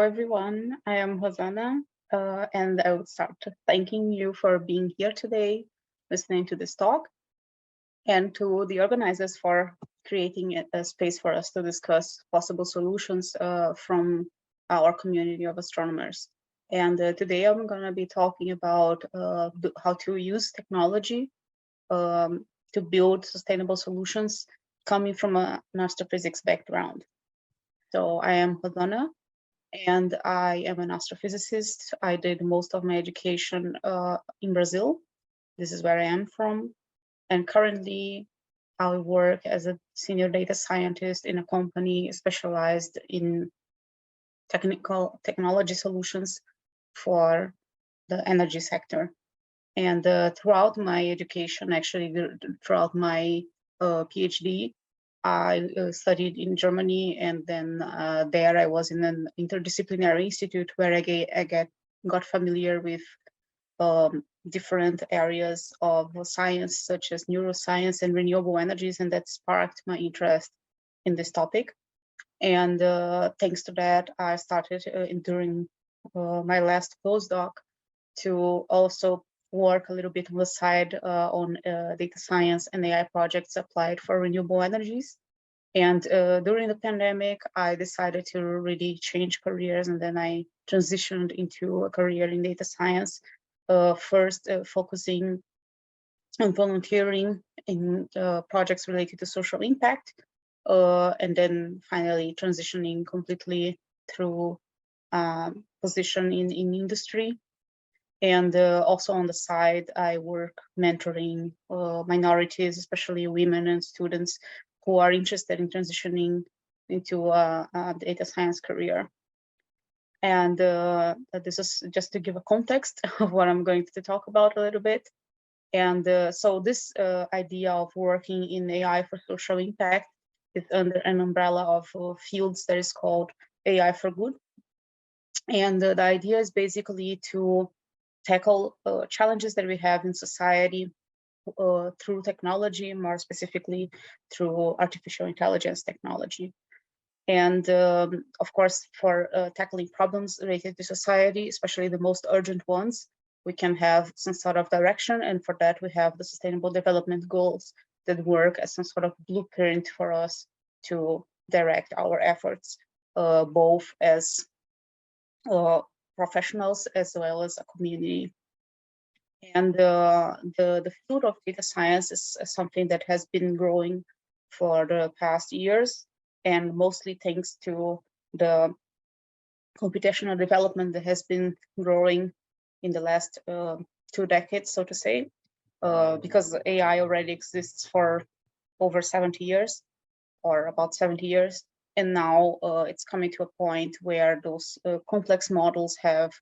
everyone. I am Rosana, and I would start thanking you for being here today, listening to this talk, and to the organizers for creating a space for us to discuss possible solutions from our community of astronomers. And today I'm going to be talking about how to use technology to build sustainable solutions coming from an astrophysics background. So I am Rosana, and I am an astrophysicist. I did most of my education in Brazil. This is where I am from. And currently, I work as a senior data scientist in a company specialized in technology solutions for the energy sector. And throughout my education, actually, throughout my PhD, I studied in Germany, and then there I was in an interdisciplinary institute where I got familiar with different areas of science, such as neuroscience and renewable energies, and that sparked my interest in this topic. And thanks to that, I started during my last postdoc to also work a little bit on the side on data science and AI projects applied for renewable energies. And during the pandemic, I decided to really change careers, and then I transitioned into a career in data science, first focusing on volunteering in projects related to social impact, and then finally transitioning completely through position in industry. And also on the side, I work mentoring minorities, especially women and students who are interested in transitioning into a data science career. And this is just to give a context of what I'm going to talk about a little bit. And so this idea of working in AI for social impact is under an umbrella of fields that is called AI for Good. And the idea is basically to tackle challenges that we have in society through technology, more specifically through artificial intelligence technology. And of course, for tackling problems related to society, especially the most urgent ones, we can have some sort of direction. And for that, we have the Sustainable Development Goals that work as some sort of blueprint for us to direct our efforts, both as professionals as well as a community. And the field of data science is something that has been growing for the past years, and mostly thanks to the computational development that has been growing in the last 2 decades, so to say, because AI already exists for over 70 years, or about 70 years. And now it's coming to a point where those complex models have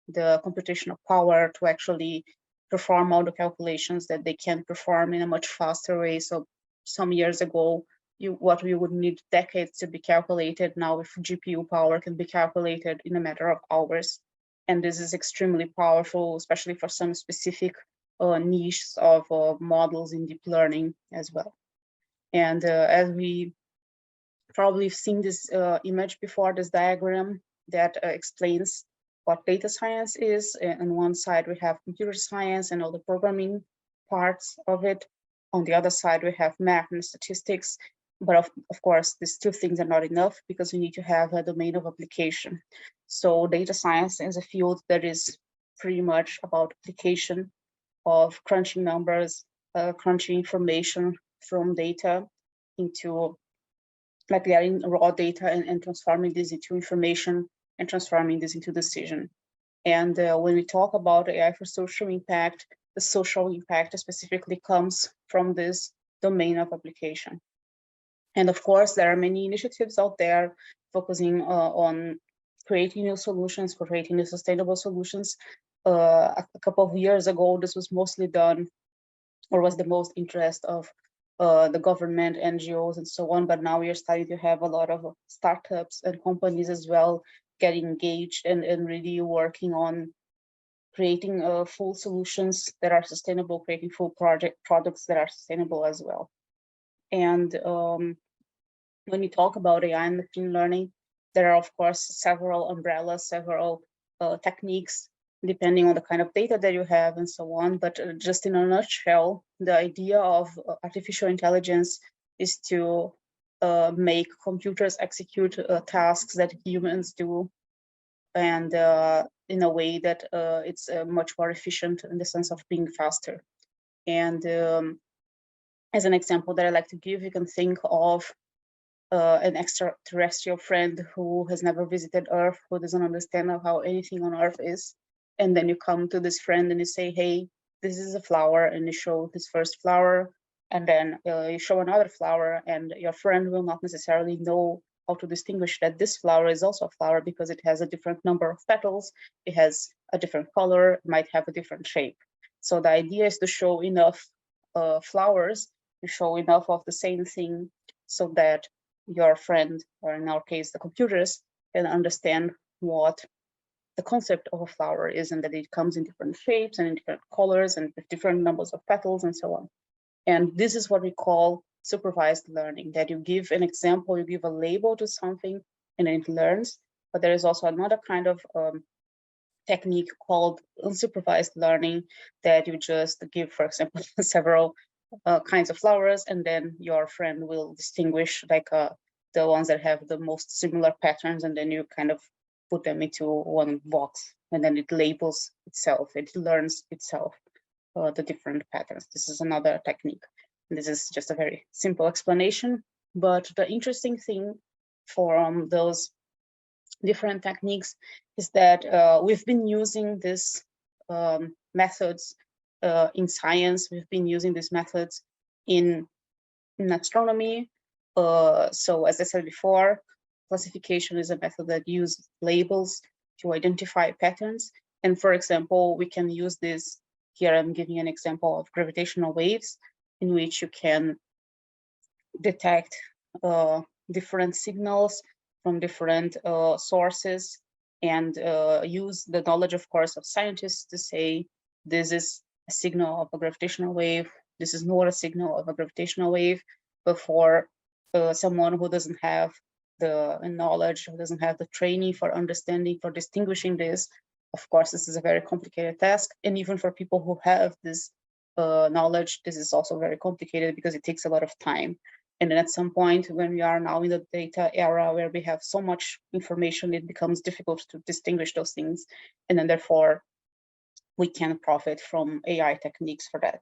the computational power to actually perform all the calculations that they can perform in a much faster way. So some years ago, what we would need decades to be calculated, now with GPU power can be calculated in a matter of hours. And this is extremely powerful, especially for some specific niches of models in deep learning as well. And as we probably have seen this image before, this diagram that explains what data science is. On one side, we have computer science and all the programming parts of it. On the other side, we have math and statistics. But of course, these two things are not enough because you need to have a domain of application. So data science is a field that is pretty much about application of crunching numbers, crunching information from data into, like, getting raw data and transforming this into information and transforming this into decision. And when we talk about AI for social impact, the social impact specifically comes from this domain of application. And of course, there are many initiatives out there focusing on creating new solutions, for creating new sustainable solutions. A couple of years ago, this was mostly done, or was the most interest of the government, NGOs, and so on. But now we are starting to have a lot of startups and companies as well getting engaged and really working on creating full solutions that are sustainable, creating full products that are sustainable as well. And when we talk about AI and machine learning, There are, of course, several umbrellas, several techniques, depending on the kind of data that you have and so on. But just in a nutshell, the idea of artificial intelligence is to make computers execute tasks that humans do, and in a way that it's much more efficient in the sense of being faster. And as an example that I like to give, you can think of an extraterrestrial friend who has never visited Earth, who doesn't understand how anything on Earth is. And then you come to this friend and you say, hey, this is a flower, and you show this first flower, and then you show another flower, and your friend will not necessarily know how to distinguish that this flower is also a flower because it has a different number of petals, it has a different color, it might have a different shape. So the idea is to show enough flowers, to show enough of the same thing so that your friend, or in our case, the computers, can understand what the concept of a flower is, and that it comes in different shapes and in different colors and with different numbers of petals and so on. And this is what we call supervised learning, that you give an example, you give a label to something, and it learns. But there is also another kind of technique called unsupervised learning, that you just give, for example, several kinds of flowers, and then your friend will distinguish like the ones that have the most similar patterns, and then you kind of put them into one box, and then it labels itself, it learns itself the different patterns. This is another technique. And this is just a very simple explanation, but the interesting thing from those different techniques is that we've been using these methods in science. We've been using these methods in astronomy. So as I said before, classification is a method that uses labels to identify patterns. And for example, we can use this, here I'm giving an example of gravitational waves, in which you can detect different signals from different sources, and use the knowledge, of course, of scientists to say, this is a signal of a gravitational wave, this is not a signal of a gravitational wave. But for someone who doesn't have the knowledge, who doesn't have the training for understanding, for distinguishing this, of course, this is a very complicated task. And even for people who have this knowledge, this is also very complicated because it takes a lot of time. And then at some point, when we are now in the data era where we have so much information, it becomes difficult to distinguish those things. And then therefore, we can profit from AI techniques for that.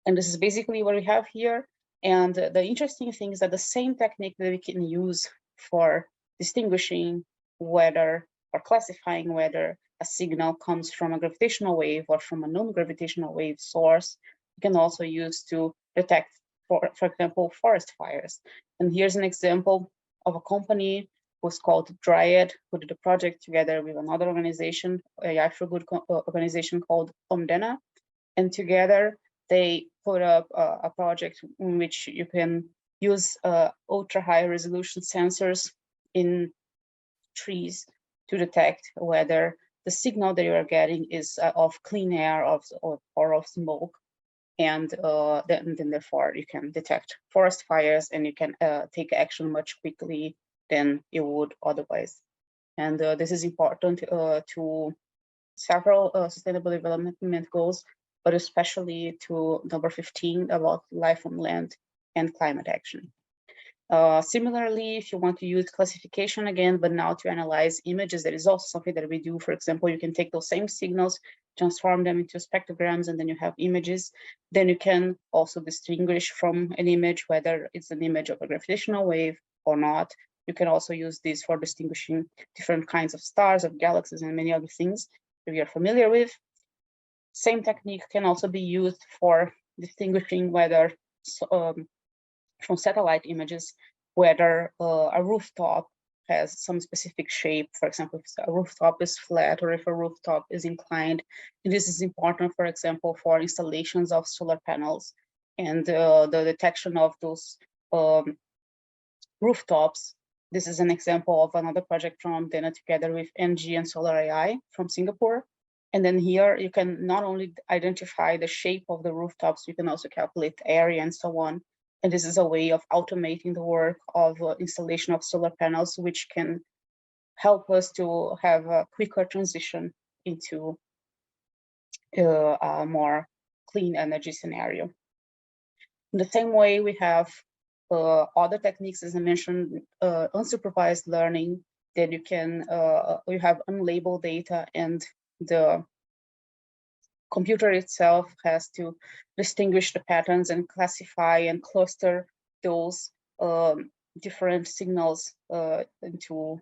And this is basically what we have here. And the interesting thing is that the same technique that we can use for distinguishing whether, or classifying whether a signal comes from a gravitational wave or from a non-gravitational wave source, we can also use to detect, for example, forest fires. And here's an example of a company who's called Dryad, who did a project together with another organization, AI for Good organization called Omdena. And together they put up a project in which you can use ultra high resolution sensors in trees to detect whether the signal that you are getting is of clean air or of smoke. And then therefore you can detect forest fires, and you can take action much quickly than you would otherwise. And this is important to several sustainable development goals, but especially to number 15 about life on land and climate action. Similarly, if you want to use classification again, but now to analyze images, that is also something that we do. For example, you can take those same signals, transform them into spectrograms, and then you have images. Then you can also distinguish from an image whether it's an image of a gravitational wave or not. You can also use this for distinguishing different kinds of stars, of galaxies, and many other things that we are familiar with. Same technique can also be used for distinguishing whether from satellite images, whether a rooftop has some specific shape. For example, if a rooftop is flat or if a rooftop is inclined. And this is important, for example, for installations of solar panels and the detection of those rooftops. This is an example of another project from Dena together with NG and Solar AI from Singapore. And then here you can not only identify the shape of the rooftops, you can also calculate the area and so on. And this is a way of automating the work of installation of solar panels, which can help us to have a quicker transition into a more clean energy scenario. In the same way, we have other techniques, as I mentioned, unsupervised learning, that you can, you have unlabeled data, and the computer itself has to distinguish the patterns and classify and cluster those different signals into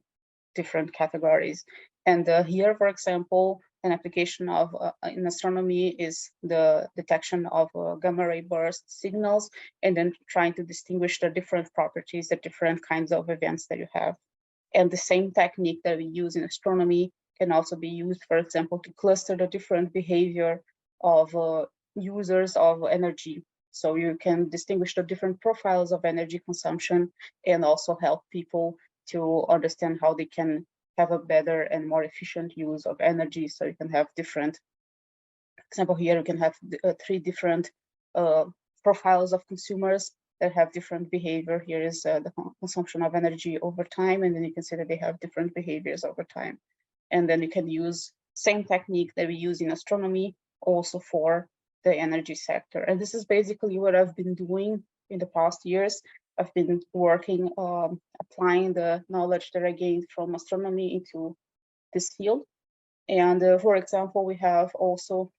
different categories. And here, for example, an application of in astronomy is the detection of gamma ray burst signals, and then trying to distinguish the different properties, the different kinds of events that you have. And the same technique that we use in astronomy can also be used, for example, to cluster the different behavior of users of energy. So you can distinguish the different profiles of energy consumption and also help people to understand how they can have a better and more efficient use of energy. So you can have different, for example, here you can have 3 different profiles of consumers that have different behavior. Here is the consumption of energy over time, and then you can see that they have different behaviors over time. And then you can use same technique that we use in astronomy also for the energy sector. And this is basically what I've been doing in the past years. I've been working, applying the knowledge that I gained from astronomy into this field. And for example, we have also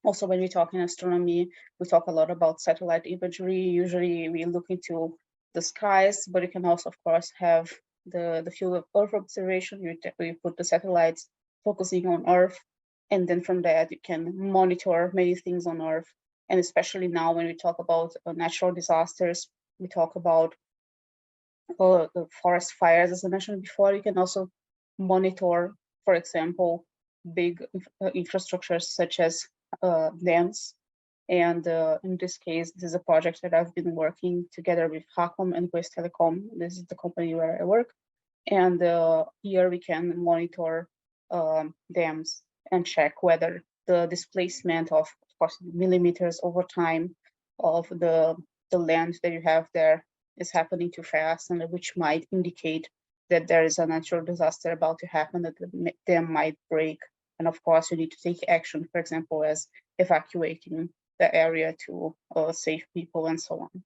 when we talk in astronomy, we talk a lot about satellite imagery. Usually we look into the skies, but you can also, of course, have the field of Earth observation. You put the satellites focusing on Earth, and then from that you can monitor many things on Earth. And especially now when we talk about natural disasters, we talk about the forest fires, as I mentioned before. You can also monitor, for example, big infrastructures such as dams. And in this case, this is a project that I've been working together with Hacom and West Telecom. This is the company where I work. And here we can monitor dams and check whether the displacement of course, millimeters over time of the land that you have there is happening too fast, and which might indicate that there is a natural disaster about to happen, that the dam might break. And of course, you need to take action, for example, as evacuating the area to save people and so on.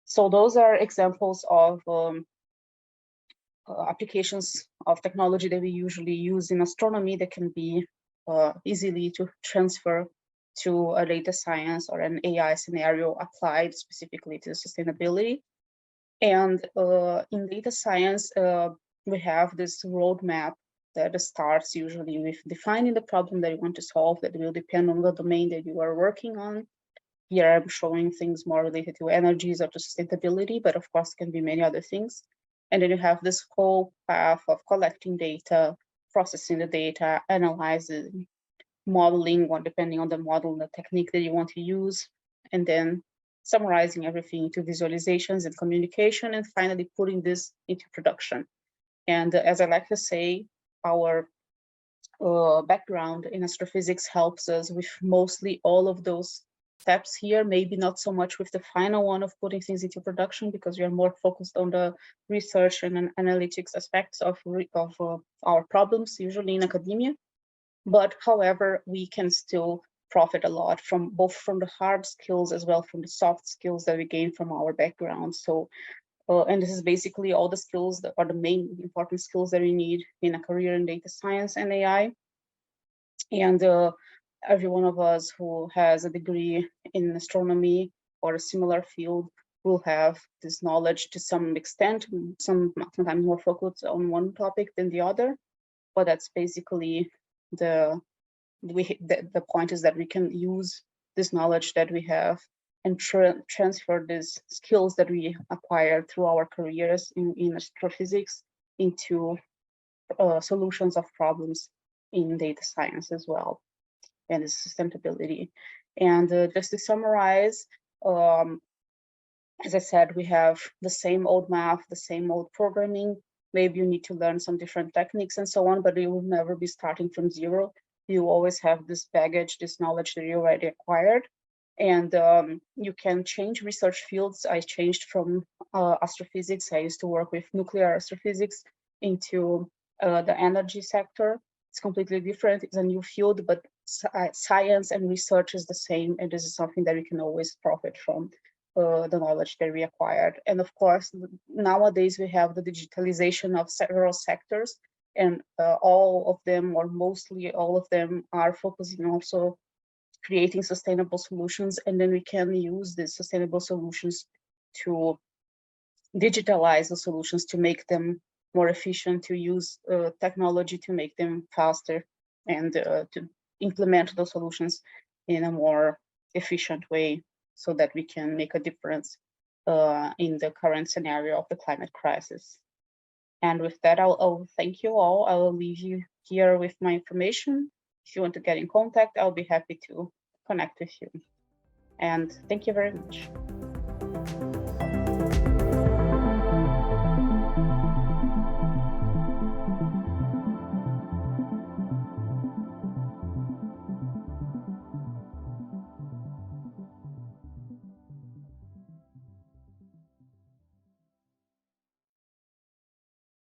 So those are examples of applications of technology that we usually use in astronomy that can be easily to transfer to a data science or an AI scenario applied specifically to sustainability. And in data science, we have this roadmap that starts usually with defining the problem that you want to solve, that will depend on the domain that you are working on. Here I'm showing things more related to energies or to sustainability, but of course can be many other things. And then you have this whole path of collecting data, processing the data, analyzing, modeling, or depending on the model, the technique that you want to use, and then summarizing everything into visualizations and communication, and finally putting this into production. And as I like to say, our background in astrophysics helps us with mostly all of those steps here, maybe not so much with the final one of putting things into production, because we are more focused on the research and analytics aspects of our problems, usually in academia. But however, we can still profit a lot from both from the hard skills as well from the soft skills that we gain from our background. So, and this is basically all the skills that are the main important skills that we need in a career in data science and AI. And every one of us who has a degree in astronomy or a similar field will have this knowledge to some extent, sometimes more focused on one topic than the other. But that's basically the point is that we can use this knowledge that we have and transfer these skills that we acquired through our careers in astrophysics into solutions of problems in data science as well, and sustainability. And just to summarize, as I said, we have the same old math, the same old programming. Maybe you need to learn some different techniques and so on, but you will never be starting from zero. You always have this baggage, this knowledge that you already acquired. And you can change research fields. I changed from astrophysics. I used to work with nuclear astrophysics. into the energy sector. It's completely different. It's a new field, but science and research is the same, and this is something that we can always profit from, the knowledge that we acquired. And of course, nowadays we have the digitalization of several sectors, and all of them, or mostly all of them, are focusing also creating sustainable solutions, and then we can use these sustainable solutions to digitalize the solutions, to make them more efficient, to use technology to make them faster, and to implement those solutions in a more efficient way, so that we can make a difference in the current scenario of the climate crisis. And with that, I'll thank you all. I will leave you here with my information. If you want to get in contact, I'll be happy to connect with you. And thank you very much.